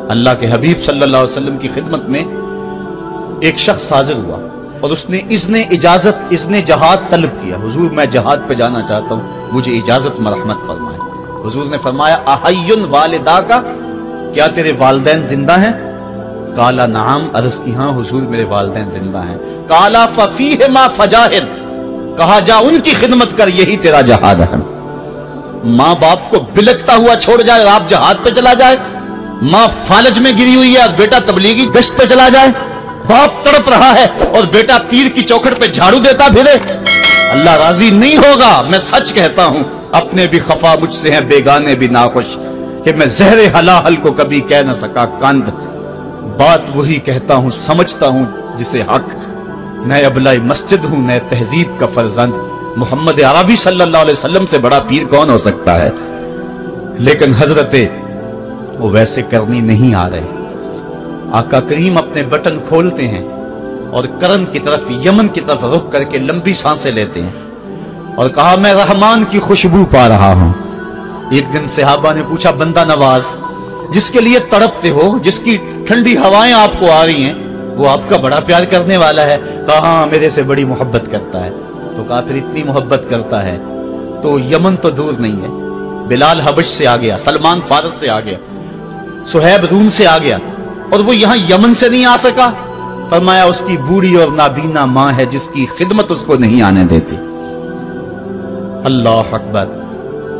اللہ کے حبیب صلی اللہ علیہ وسلم کی خدمت میں ایک شخص حاضر ہوا اور اس نے اذن جہاد طلب کیا. حضور میں جہاد پہ جانا چاہتا ہوں, مجھے اجازت مرحمت فرمائے. حضور نے فرمایا احی والدا کا, کیا تیرے والدین زندہ ہیں؟ قال نعم, عرض کی ہاں حضور میرے والدین زندہ ہیں. قال ففیہما فجاہد, کہا جا ان کی خدمت کر, یہی تیرا جہاد ہے. ماں باپ کو بلکتا ہوا چھوڑ جائے اور آپ جہاد پہ چلا جائے, ماں فالج میں گری ہوئی ہے اور بیٹا تبلیغی گشت پہ چلا جائے, باپ تڑپ رہا ہے اور بیٹا پیر کی چوکھٹ پہ جھاڑو دیتا پھرے, اللہ راضی نہیں ہوگا. میں سچ کہتا ہوں, اپنے بھی خفا مجھ سے ہیں, بیگانے بھی ناخوش, کہ میں زہر حلاحل کو کبھی کہہ نہ سکا کند. بات وہی کہتا ہوں, سمجھتا ہوں جسے حق. نئے ابلہ مسجد ہوں, نئے تہذیب کا فرزند. محمد عربی صلی اللہ علیہ وسلم سے بڑا پیر کون ہو سکتا ہے؟ لیکن حضرت وہ ویسے کرنی نہیں آ رہے. آقا کریم اپنے بٹن کھولتے ہیں اور کرن کی طرف, یمن کی طرف رخ کر کے لمبی سانسیں لیتے ہیں اور کہا میں رحمان کی خوشبو پا رہا ہوں. ایک دن صحابہ نے پوچھا, بندہ نواز جس کے لیے تڑپتے ہو, جس کی ٹھنڈی ہوائیں آپ کو آ رہی ہیں, وہ آپ کا بڑا پیار کرنے والا ہے. کہا ہاں میرے سے بڑی محبت کرتا ہے. تو کہا پھر اتنی محبت کرتا ہے تو یمن تو دور نہیں ہے. بلال حبش سے آ گیا, سلمان فارس سے آ گیا, سہیب روم سے آ گیا, اور وہ یہاں یمن سے نہیں آ سکا. فرمایا اس کی بوڑھی اور نابینا ماں ہے جس کی خدمت اس کو نہیں آنے دیتی. اللہ اکبر.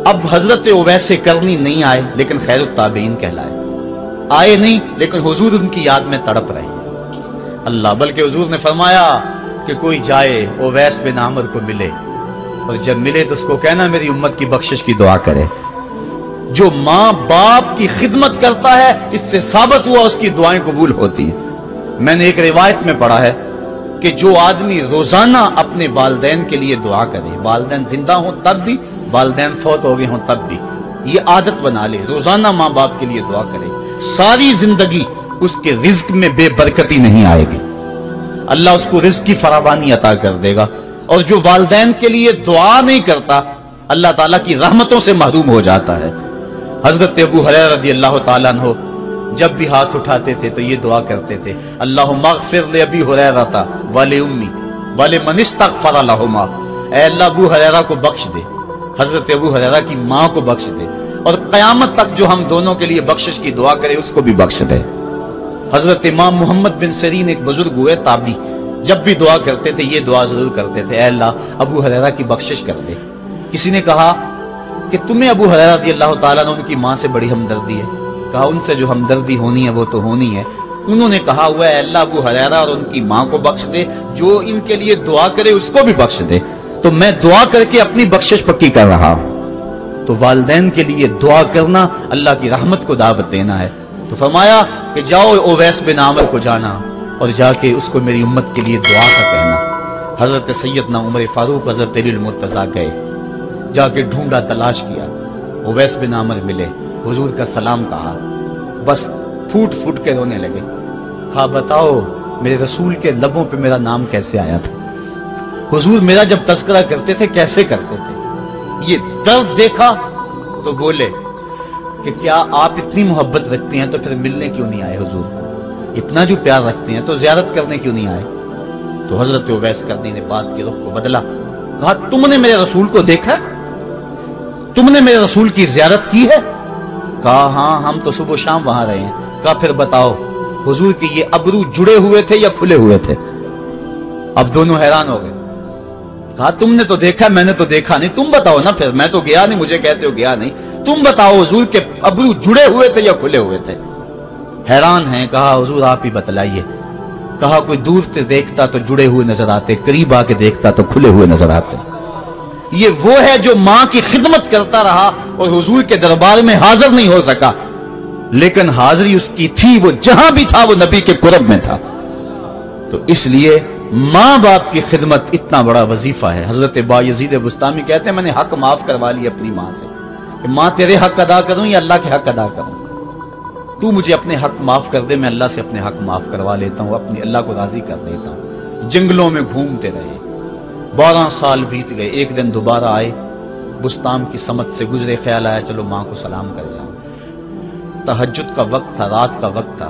اب حضرت ویسے کرنی نہیں آئے لیکن خیر التابعین کہلائے. آئے نہیں لیکن حضور ان کی یاد میں تڑپ رہے. اللہ, بلکہ حضور نے فرمایا کہ کوئی جائے اویس بن عامر کو ملے, اور جب ملے تو اس کو کہنا میری امت کی بخشش کی دعا کرے. جو ماں باپ کی خدمت کرتا ہے اس سے ثابت ہوا اس کی دعائیں قبول ہوتی ہیں. میں نے ایک روایت میں پڑھا ہے کہ جو آدمی روزانہ اپنے والدین کے لیے دعا کرے, والدین زندہ ہوں تب بھی, والدین فوت ہو گئے ہوں تب بھی, یہ عادت بنا لے, روزانہ ماں باپ کے لیے دعا کرے, ساری زندگی اس کے رزق میں بے برکتی نہیں آئے گی. اللہ اس کو رزق کی فراوانی عطا کر دے گا. اور جو والدین کے لیے دعا نہیں کرتا اللہ تعالیٰ کی رحمتوں سے محروم ہو جاتا ہے. حضرت ابو ہریرہ رضی اللہ تعالیٰ عنہ جب بھی ہاتھ اٹھاتے تھے تو یہ دعا کرتے تھے, اللہم اغفر لأبی ہریرہ ولأمی ولمن استغفر لہما. اے اللہ ابو ہریرہ کو بخش دے, حضرت ابو ہریرہ کی ماں کو بخش دے, اور قیامت تک جو ہم دونوں کے لیے بخشش کی دعا کرے اس کو بھی بخش دے. حضرت امام محمد بن سیرین ایک بزرگ ہوئے تابعی, جب بھی دعا کرتے تھے یہ دعا ضرور کرتے تھے, اے اللہ ابو ہریرہ کی بخشش کر دے. کسی نے کہا کہ تمہیں ابو ہریرہ رضی اللہ تعالیٰ عنہ ان کی ماں سے بڑی ہمدردی ہے. کہا ان سے جو ہمدردی ہونی ہے وہ تو ہونی ہے. انہوں نے کہا ہوا اے اللہ ابو ہریرہ اور ان کی ماں کو بخش دے, جو ان کے لیے دعا کرے اس کو بھی بخش دے. تو میں دعا کر کے اپنی بخشش پکی کر رہا ہوں. تو والدین کے لیے دعا کرنا اللہ کی رحمت کو دعوت دینا ہے. تو فرمایا کہ جاؤ اویس بن عامر کو جانا اور جا کے اس کو میری امت کے لیے دعا کا کہنا. حضرت سیدنا عمر فاروق حضرت علی المرتضیٰ گئے, جا کے ڈھونڈا, تلاش کیا, اویس بن عامر ملے, حضور کا سلام کہا, بس پھوٹ پھوٹ کے رونے لگے. کہا بتاؤ میرے رسول کے لبوں پہ میرا نام کیسے آیا تھا؟ حضور میرا جب تذکرہ کرتے تھے کیسے کرتے تھے؟ یہ درد دیکھا تو بولے کہ کیا آپ اتنی محبت رکھتے ہیں تو پھر ملنے کیوں نہیں آئے حضور کو؟ اتنا جو پیار رکھتے ہیں تو زیارت کرنے کیوں نہیں آئے؟ تو حضرت اویس کرنی نے بات کی رخ کو بدلا. کہا تم نے میرے رسول کو دیکھا, تم نے میرے رسول کی زیارت کی ہے؟ کہا ہاں ہم تو صبح و شام وہاں رہے ہیں. کہا پھر بتاؤ حضور کی یہ ابرو جڑے ہوئے تھے یا کھلے ہوئے تھے؟ اب دونوں حیران ہو گئے. کہا تم نے تو دیکھا, میں نے تو دیکھا نہیں, تم بتاؤ نا. پھر میں تو گیا نہیں, مجھے کہتے ہو گیا نہیں, تم بتاؤ حضور کے ابرو جڑے ہوئے تھے یا کھلے ہوئے تھے؟ حیران ہیں. کہا حضور آپ ہی بتلائیے. کہا کوئی دور سے دیکھتا تو جڑے ہوئے نظر آتے, قریب آ کے دیکھتا تو کھلے ہوئے نظر آتے. یہ وہ ہے جو ماں کی خدمت کرتا رہا اور حضور کے دربار میں حاضر نہیں ہو سکا, لیکن حاضری اس کی تھی, وہ جہاں بھی تھا وہ نبی کے قرب میں تھا. تو اس لیے ماں باپ کی خدمت اتنا بڑا وظیفہ ہے. حضرت بایزید بستامی کہتے ہیں میں نے حق معاف کروا لی اپنی ماں سے, کہ ماں تیرے حق ادا کروں یا اللہ کے حق ادا کروں؟ تو مجھے اپنے حق معاف کر دے, میں اللہ سے اپنے حق معاف کروا لیتا ہوں, اپنی اللہ کو راضی کر لیتا ہوں. جنگلوں میں گھومتے رہے, 12 سال بیت گئے. ایک دن دوبارہ آئے, بستان کی سمت سے گزرے, خیال آیا چلو ماں کو سلام کر جاؤں. तहज्जुद का वक्त था, रात का वक्त था,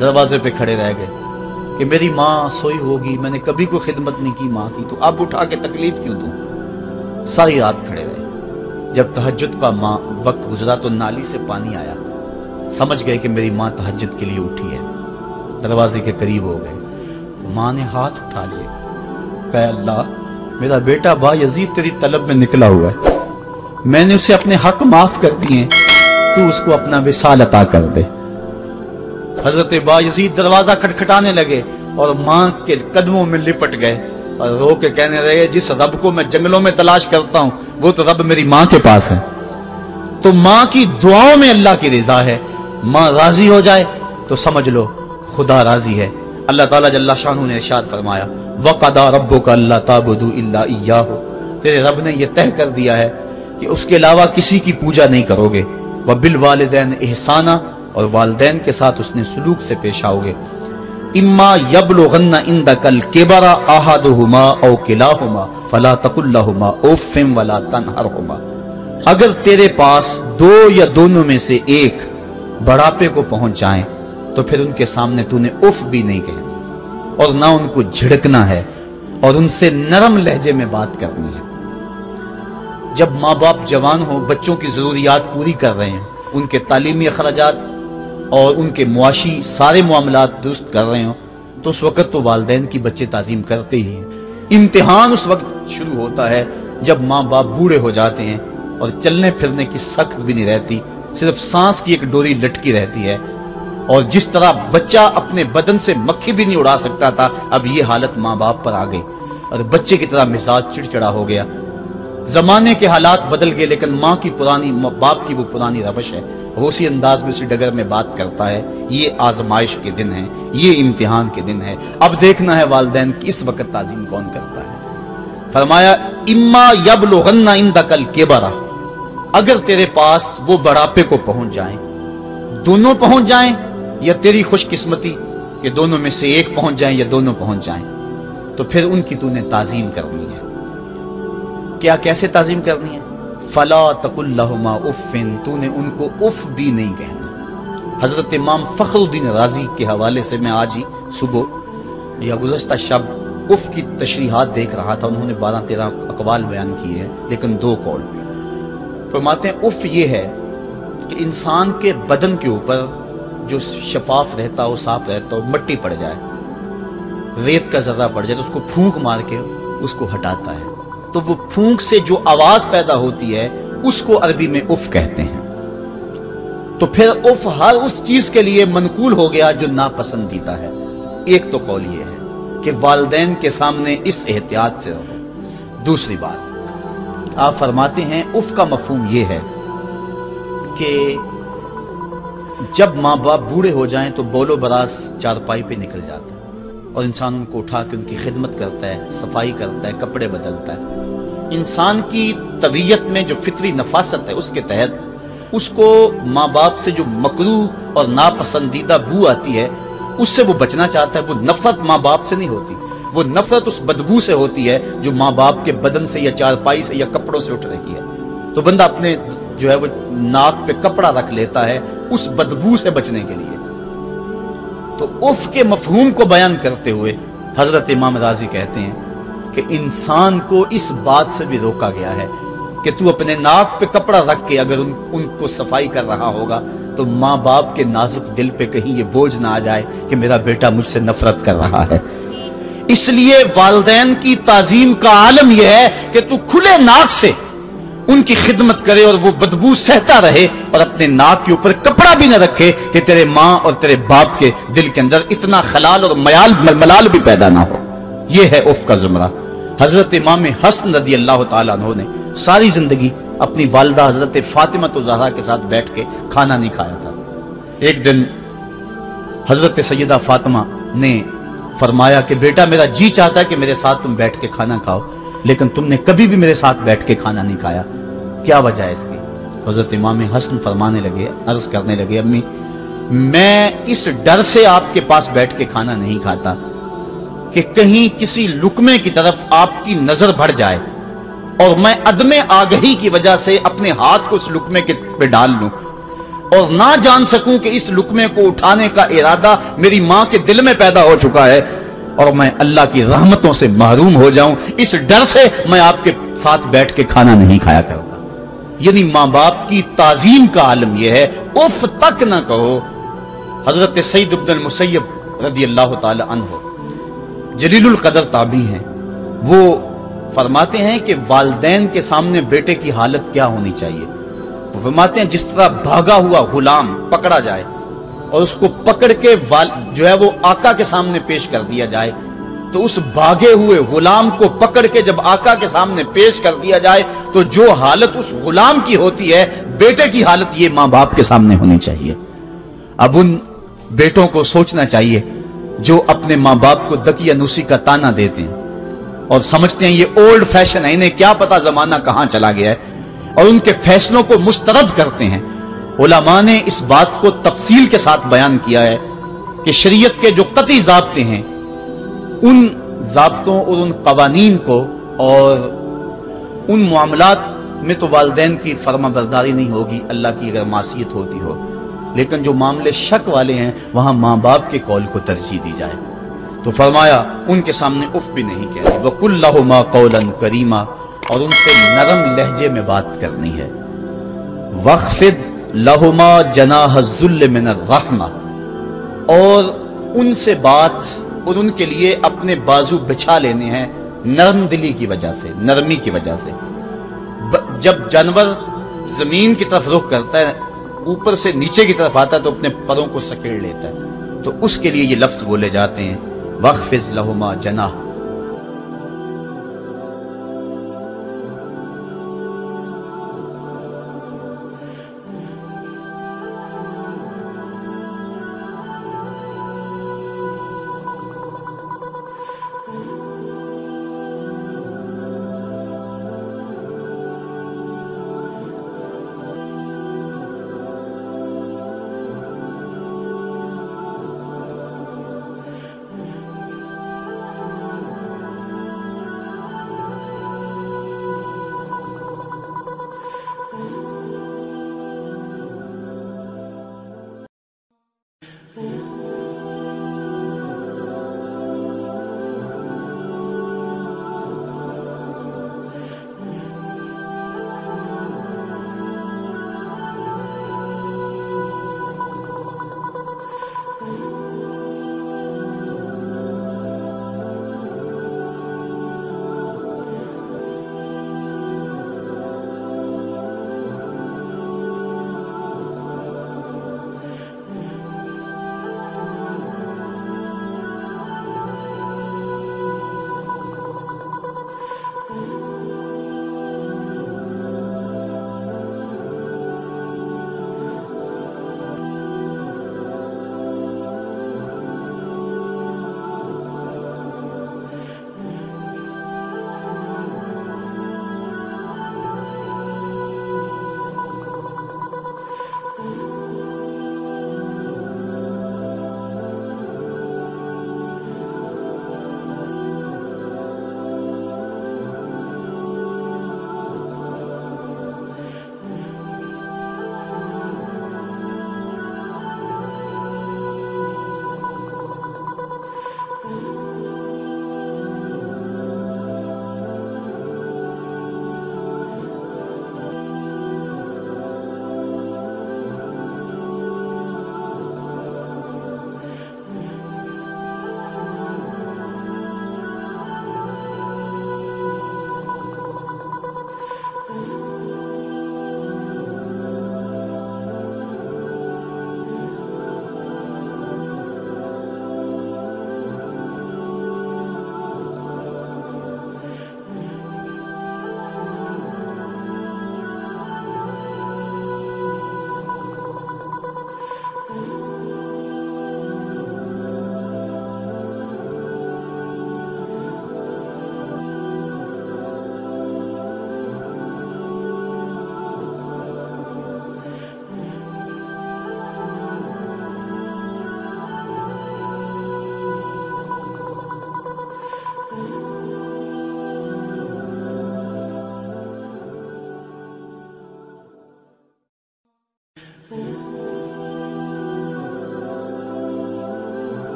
दरवाजे पे खड़े रह गए कि मेरी माँ सोई होगी, मैंने कभी कोई खिदमत नहीं की माँ की, तो अब उठा के तकलीफ क्यों दूं। सारी रात खड़े रहे। जब तहज्जुद का माँ वक्त गुजरा तो नाली से पानी आया, समझ गए कि मेरी माँ तहज्जुद के लिए उठी है। दरवाजे के करीब हो गए तो माँ ने हाथ उठा लिए, कहा अल्लाह, मेरा बेटा बा यजीद तेरी तलब में निकला हुआ है, मैंने उसे अपने हक माफ कर दिए, तू उसको अपना विसाल अता कर दे। हजरत बा यजीद दरवाजा खटखटाने लगे और माँ के कदमों में लिपट गए और रो के कहने लगे, जिस रब को मैं जंगलों में तलाश करता हूं वो तो रब मेरी माँ के पास है। तो माँ की दुआओं में अल्लाह की रिजा है, माँ राजी हो जाए तो समझ लो खुदा राजी है। अल्लाह ताला जल्ला शानहू ने इरशाद फरमाया, वक़दा रब्बुका अल्ला ताबुदू इल्ला इय्याहु, तेरे रब ने यह तय कर दिया है कि उसके अलावा किसी की पूजा नहीं करोगे। व बिल वालिदैन एहसाना, और वालिदैन के साथ उसने सुलूक से पेश आओगे। इम्मा यबलुगन्ना इंदकल किबरा अहदुहुमा औ किलाहुमा फला तकुल लहुमा उफ़्फ़िन वला तनहरहुमा, अगर तेरे पास दो या दोनों में से एक बढ़ापे को पहुंच जाएं तो फिर उनके सामने तूने उफ भी नहीं कहना और ना उनको झिड़कना है और उनसे नरम लहजे में बात करनी है। जब माँ बाप जवान हो, बच्चों की जरूरियात पूरी कर रहे हैं, उनके तालीमी अखराजात और उनके मुआशी सारे मामलात दुरुस्त कर रहे हो, तो उस वक्त तो वालिदैन की बच्चे ताजीम करते ही हैं। इम्तिहान उस वक्त शुरू होता है जब माँ बाप बूढ़े हो जाते हैं और चलने फिरने की सख्त भी नहीं रहती, सिर्फ सांस की एक डोरी लटकी रहती है। और जिस तरह बच्चा अपने बदन से मक्खी भी नहीं उड़ा सकता था, अब ये हालत माँ बाप पर आ गई और बच्चे की तरह मिजाज चिड़चिड़ा हो गया। जमाने के हालात बदल गए, लेकिन माँ की पुरानी, बाप की वो पुरानी रवश है। वो उसी अंदाज में, उसी डगर में बात करता है। ये आजमाइश के दिन है, ये इम्तिहान के दिन है। अब देखना है वालिदैन की इस वक्त तालीम कौन करता है। फरमाया, इम्मा यबलुगन्ना इंदकल किबरा, अगर तेरे पास वो बढ़ापे को पहुंच जाएं, दोनों पहुंच जाएं, या तेरी खुशकिस्मती कि दोनों में से एक पहुंच जाएं या दोनों पहुंच जाएं, तो फिर उनकी तूने ताजीम करनी है। क्या, कैसे ताजीम करनी है? फला तकुल लहुमा उफ़्फ़िन, तूने उनको उफ भी नहीं कहना। हजरत इमाम फखरुद्दीन राजी के हवाले से मैं आज ही सुबह या गुज़श्ता शब उफ की तशरीहात देख रहा था। उन्होंने 12-13 अकवाल बयान किए हैं, लेकिन 2 कौल फरमाते हैं। उफ ये है कि इंसान के बदन के ऊपर जो शफाफ रहता हो, साफ रहता हो, मट्टी पड़ जाए, रेत का जर्रा पड़ जाए तो उसको फूंक मार के उसको हटाता है, तो वो फूंक से जो आवाज पैदा होती है उसको अरबी में उफ कहते हैं। तो फिर उफ हर उस चीज के लिए मनकूल हो गया जो नापसंदीदा है। एक तो कौल ये है कि वालिदैन के सामने इस एहतियात से रहो। दूसरी बात, आप फरमाते हैं उफ का मफहूम ये है कि जब माँ बाप बूढ़े हो जाएं तो बोलो बरास चारपाई पे निकल जाता है और इंसान उनको उठा के उनकी खिदमत करता है, सफाई करता है, कपड़े बदलता है। इंसान की तबीयत में जो फितरी नफासत है उसके तहत उसको माँ बाप से जो मकरूह और नापसंदीदा बू आती है उससे वो बचना चाहता है। वो नफरत माँ बाप से नहीं होती, वो नफरत उस बदबू से होती है जो माँ बाप के बदन से या चारपाई से या कपड़ों से उठ रही है। तो बंदा अपने जो है वो नाक पे कपड़ा रख लेता है उस बदबू से बचने के लिए। तो उफ के मफहूम को बयान करते हुए हजरत इमाम राजी कहते हैं कि इंसान को इस बात से भी रोका गया है कि तू अपने नाक पे कपड़ा रख के अगर उनको सफाई कर रहा होगा तो माँ बाप के नाजुक दिल पे कहीं ये बोझ ना आ जाए कि मेरा बेटा मुझसे नफरत कर रहा है। इसलिए वालिदैन की ताजीम का आलम यह है कि तू खुले नाक से उनकी खिदमत करे और वो बदबू सहता रहे और अपने नाक के ऊपर कपड़ा भी न रखे कि तेरे माँ और तेरे बाप के दिल के अंदर इतना खलाल और मलाल भी पैदा ना हो। यह है उफ का जुमरा। हजरत इमाम हसन रज़ी अल्लाह तआला अन्हु ने सारी जिंदगी अपनी वालिदा हजरत फातिमा तो ज़हरा के साथ बैठ के खाना नहीं खाया था। एक दिन हजरत सैयदा फातिमा ने फरमाया कि बेटा मेरा जी चाहता है कि मेरे साथ तुम बैठ के खाना खाओ, लेकिन तुमने कभी भी मेरे साथ बैठ के खाना नहीं खाया, क्या वजह है इसकी? हजरत इमाम हसन फरमाने लगे, अर्ज करने लगे, अम्मी मैं इस डर से आपके पास बैठ के खाना नहीं खाता कि कहीं किसी लुकमे की तरफ आपकी नजर बढ़ जाए और मैं अदमे आगही की वजह से अपने हाथ को उस लुकमे के पे डाल लूं। और ना जान सकूं कि इस लुकमे को उठाने का इरादा मेरी मां के दिल में पैदा हो चुका है और मैं अल्लाह की रहमतों से महरूम हो जाऊं, इस डर से मैं आपके साथ बैठ के खाना नहीं खाया करता। यानी मां बाप की ताजीम का आलम यह है, उफ तक ना कहो। हजरत सईद इब्न मुसय्यब रज़ी अल्लाह ताला अन्हु जलीलुल कदर ताबी हैं, वो फरमाते हैं कि वालिदैन के सामने बेटे की हालत क्या होनी चाहिए। वो फरमाते हैं जिस तरह भागा हुआ गुलाम पकड़ा जाए और उसको पकड़ के जो है वो आका के सामने पेश कर दिया जाए, तो उस भागे हुए गुलाम को पकड़ के जब आका के सामने पेश कर दिया जाए तो जो हालत उस गुलाम की होती है, बेटे की हालत ये मां बाप के सामने होनी चाहिए। अब उन बेटों को सोचना चाहिए जो अपने मां बाप को दकियानुसी का ताना देते हैं और समझते हैं ये ओल्ड फैशन है, इन्हें क्या पता जमाना कहां चला गया है, और उनके फैसलों को मुस्तरद करते हैं। उलमा ने इस बात को तफसील के साथ बयान किया है कि शरीयत के जो कतई ज़ाब्ते हैं, उन ज़ाब्तों और उन कवानीन को और उन मामलात में तो वालिदैन की फर्माबरदारी नहीं होगी अल्लाह की अगर मासियत होती हो, लेकिन जो मामले शक वाले हैं वहां मां बाप के कौल को तरजीह दी जाए। तो फरमाया उनके सामने उफ भी नहीं कहनी, वकुल्लहुमा कौलन करीमा, और उनसे नरम लहजे में बात करनी है। वख्फिद लहुमा जनाह ज़ुल्ल मिनर रहमा, और उनसे बात और उनके लिए अपने बाजू बिछा लेने हैं नरम दिली की वजह से, नरमी की वजह से। जब जानवर जमीन की तरफ रुख करता है, ऊपर से नीचे की तरफ आता है तो अपने परों को सकेड़ लेता है, तो उसके लिए ये लफ्ज बोले जाते हैं वख्फिज लहुमा जनाह।